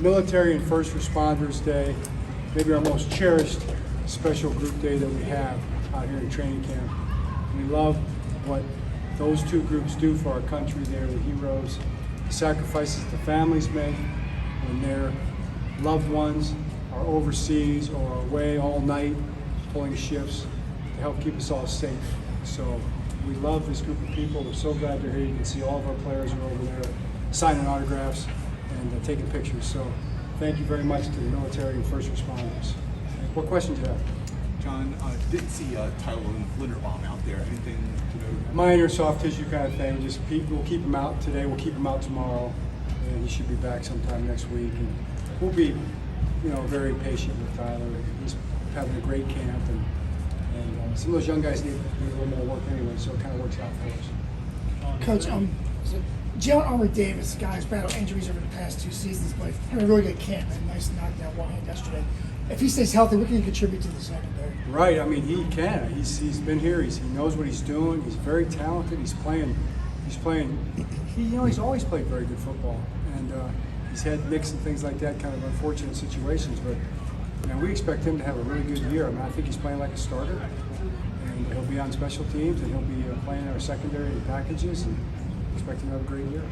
Military and First Responders Day, maybe our most cherished special group day that we have out here in training camp. We love what those two groups do for our country. They're the heroes, the sacrifices the families make when their loved ones are overseas or are away all night pulling shifts to help keep us all safe. So we love this group of people. We're so glad they're here. You can see all of our players are over there signing autographs and taking pictures. So thank you very much to the military and first responders. What questions do you have? John, didn't see Tyler Linderbaum out there. Anything to know? Minor soft tissue kind of thing. We'll keep him out today. We'll keep him out tomorrow, and he should be back sometime next week. And we'll be, very patient with Tyler. He's having a great camp, and some of those young guys need a little more work anyway, so it kind of works out for us. Coach, Jalen Armour-Davis, guys battled injuries over the past 2 seasons, but had a really good camp and a nice knockdown one-hand yesterday. If he stays healthy, what can he contribute to the secondary? Right. I mean, he can. He's been here. He knows what he's doing. He's very talented. He's playing. He's always played very good football, and he's had nicks and things like that, kind of unfortunate situations. But we expect him to have a really good year. I mean, I think he's playing like a starter, and he'll be on special teams, and he'll be playing our secondary and packages, and expect him to have a great year.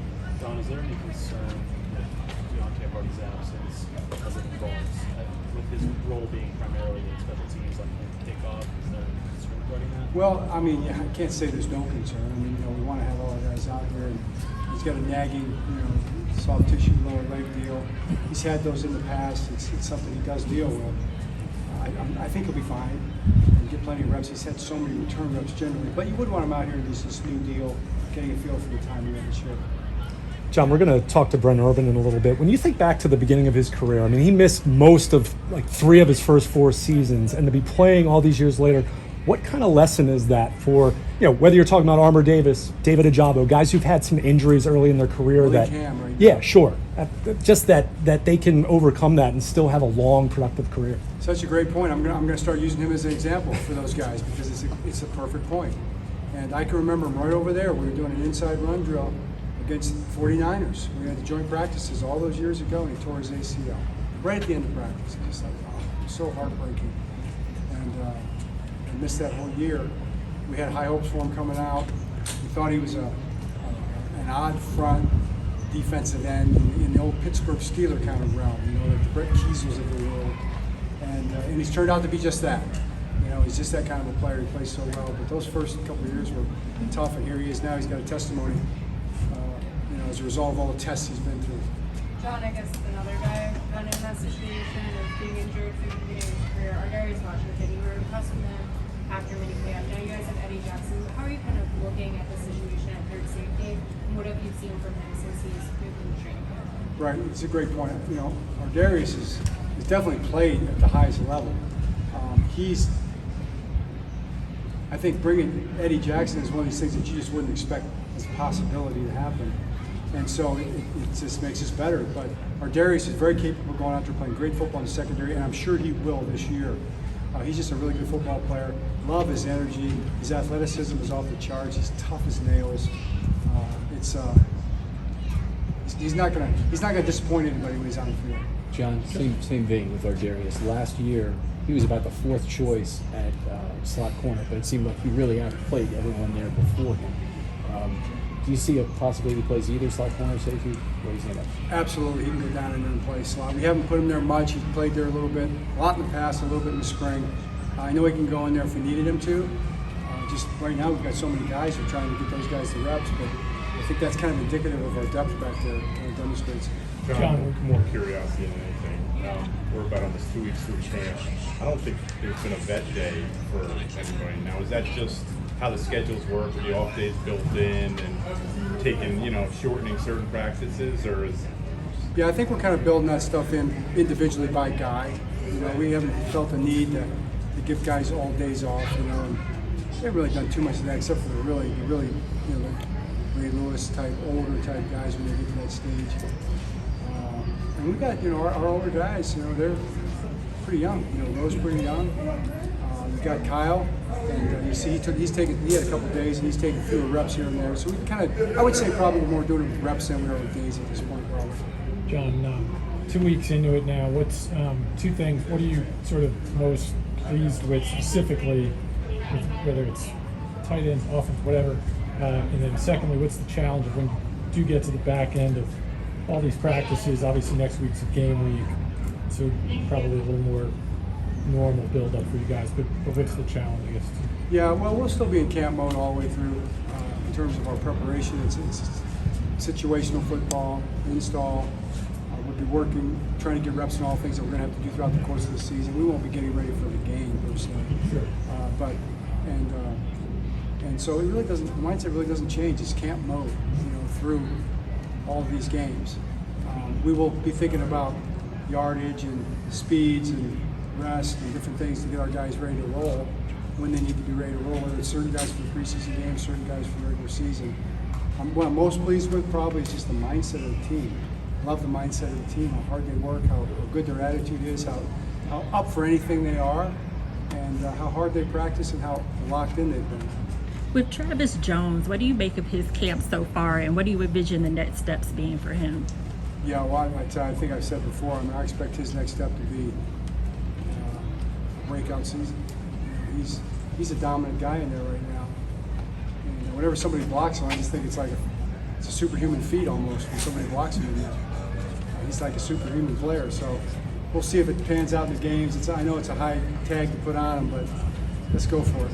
Don, is there any concern with Deontay Hardy's absence as it involves with his role being primarily in special teams like kickoff? Is there any concern regarding that? Well, I mean, I can't say there's no concern. I mean, we want to have all our guys out here, and he's got a nagging, soft tissue lower leg deal. He's had those in the past. It's something he does deal with. I think he'll be fine and get plenty of reps. He's had so many return reps generally, but you would want him out here in this new deal, getting a feel for the time he had this year. John, we're going to talk to Brent Urban in a little bit. When you think back to the beginning of his career, I mean, he missed most of 3 of his first 4 seasons, and to be playing all these years later, what kind of lesson is that for, whether you're talking about Armour-Davis, David Ojabo, guys who've had some injuries early in their career right? Sure. Just that they can overcome that and still have a long, productive career. Such a great point. I'm going to start using him as an example for those guys because it's a perfect point. And I can remember him right over there. We were doing an inside run drill against the 49ers. We had the joint practices all those years ago, and he tore his ACL right at the end of practice. Just like, it was so heartbreaking. And I missed that whole year. We had high hopes for him coming out. We thought he was an odd front defensive end in the old Pittsburgh Steeler kind of realm, like the Brett Kiesels of the world. And he's turned out to be just that. He's just that kind of a player. He plays so well. But those first couple of years were tough, and here he is now. He's got a testimony, as a result of all the tests he's been through. John, I guess another guy kind of in that situation of being injured through the beginning of his career. Darius Washington, you were impressed with him after minicamp. Now you guys have Eddie Jackson. How are you kind of looking at the situation at third safety, and what have you seen from him since he's moved into training camp? Right, it's a great point. Darius has definitely played at the highest level. I think bringing Eddie Jackson is one of these things that you just wouldn't expect as a possibility to happen. And so it just makes us better. But Darius is very capable of going out there playing great football in the secondary, and I'm sure he will this year. He's just a really good football player. Love his energy. His athleticism is off the charts. He's tough as nails. He's not gonna disappoint anybody when he's on the field. John, same vein with Ardarius. Last year, he was about the 4th choice at slot corner, but it seemed like he really outplayed everyone there before him. Do you see a possibility he plays either slot corner or safety? What do you think? Absolutely, he can go down in there and play slot. We haven't put him there much. He's played there a little bit, a lot in the past, a little bit in the spring. I know he can go in there if we needed him to. Just right now, we've got so many guys. We're trying to get those guys the reps, but I think that's kind of indicative of our depth back there. Kind of demonstrates. John, more curiosity than anything. We're about almost 2 weeks through camp. I don't think there's been a vet day for anybody. Now, is that just how the schedules work, with the off days built in and taking, shortening certain practices, or is? Yeah, I think we're kind of building that stuff in individually by guy. We haven't felt the need to give guys all days off. And we haven't really done too much of that, except for the really, Ray Lewis type, older type guys when they get to that stage. And we got, our older guys, they're pretty young. Rose pretty young. We've got Kyle, and you see he had a couple days, and he's taking fewer reps here and there. So we I would say probably we're more doing it with reps than we are with days at this point, probably. John, 2 weeks into it now, what's two things? What are you sort of most pleased with specifically, with whether it's tight ends, offense, whatever? And then secondly, what's the challenge of when you do get to the back end of all these practices? Obviously next week's a game week, so probably a little more normal build up for you guys, but what's the challenge, I guess? Yeah, well, we'll still be in camp mode all the way through in terms of our preparation. It's situational football, install. We'll be working, trying to get reps and all things that we're going to have to do throughout the course of the season. We won't be getting ready for the game per se. Sure. And so it really doesn't. The mindset really doesn't change. It's camp mode, through all of these games. We will be thinking about yardage and speeds and rest and different things to get our guys ready to roll when they need to be ready to roll. Whether it's certain guys for the preseason games, certain guys for the regular season. What I'm most pleased with probably is just the mindset of the team. Love the mindset of the team, how hard they work, how good their attitude is, how up for anything they are, and how hard they practice and how locked in they've been. With Travis Jones, what do you make of his camp so far, and what do you envision the next steps being for him? Yeah, well, I think I've said before, I expect his next step to be a breakout season. He's a dominant guy in there right now. And whenever somebody blocks him, I just think it's a superhuman feat almost when somebody blocks him in there. He's like a superhuman player, so we'll see if it pans out in the games. I know it's a high tag to put on him, but let's go for it.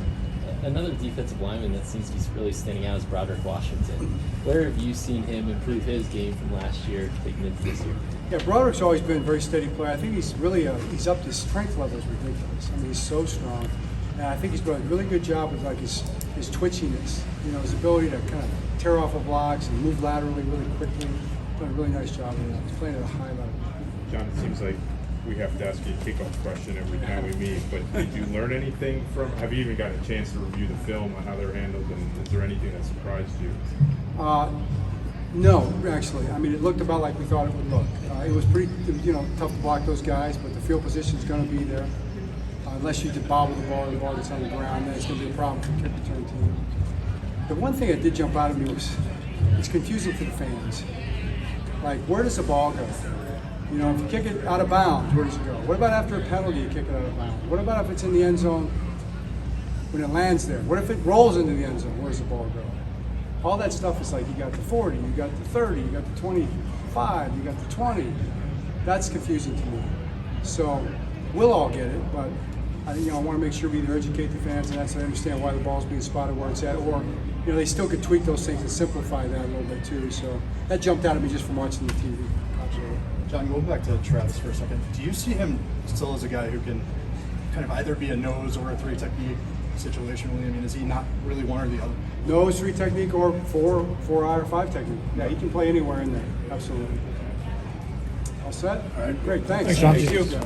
Another defensive lineman that seems to be really standing out is Broderick Washington. Where have you seen him improve his game from last year taking into this year? Yeah, Broderick's always been a very steady player. I think he's really he's up. His strength level is ridiculous. I mean, he's so strong, and I think he's doing a really good job with his twitchiness. His ability to kind of tear off of blocks and move laterally really quickly. Done a really nice job of that. He's playing at a high level. John, it seems like we have to ask you a kickoff question every time we meet, but did you learn anything from, have you even gotten a chance to review the film on how they're handled, and is there anything that surprised you? No, actually. I mean, it looked about like we thought it would look. It was pretty, tough to block those guys, but the field position is going to be there. Unless you just bobble the ball or the ball gets on the ground, then it's going to be a problem for the kick return team. The one thing that did jump out at me was it's confusing for the fans. Like, where does the ball go? If you kick it out of bounds, where does it go? What about after a penalty, you kick it out of bounds? What about if it's in the end zone when it lands there? What if it rolls into the end zone? Where does the ball go? All that stuff is like, you got the 40, you got the 30, you got the 25, you got the 20. That's confusing to me. So we'll all get it, but I want to make sure we either educate the fans and actually understand why the ball's being spotted where it's at, or they still could tweak those things and simplify that a little bit too. So that jumped out at me just from watching the TV. Absolutely. John, going back to Travis for a second, do you see him still as a guy who can kind of either be a nose or a three technique situationally? I mean, is he not really one or the other? Nose, three technique, or four out or five technique. Yeah, he can play anywhere in there. Absolutely. All set? All right. Great, thanks. Thanks, John. Thank you.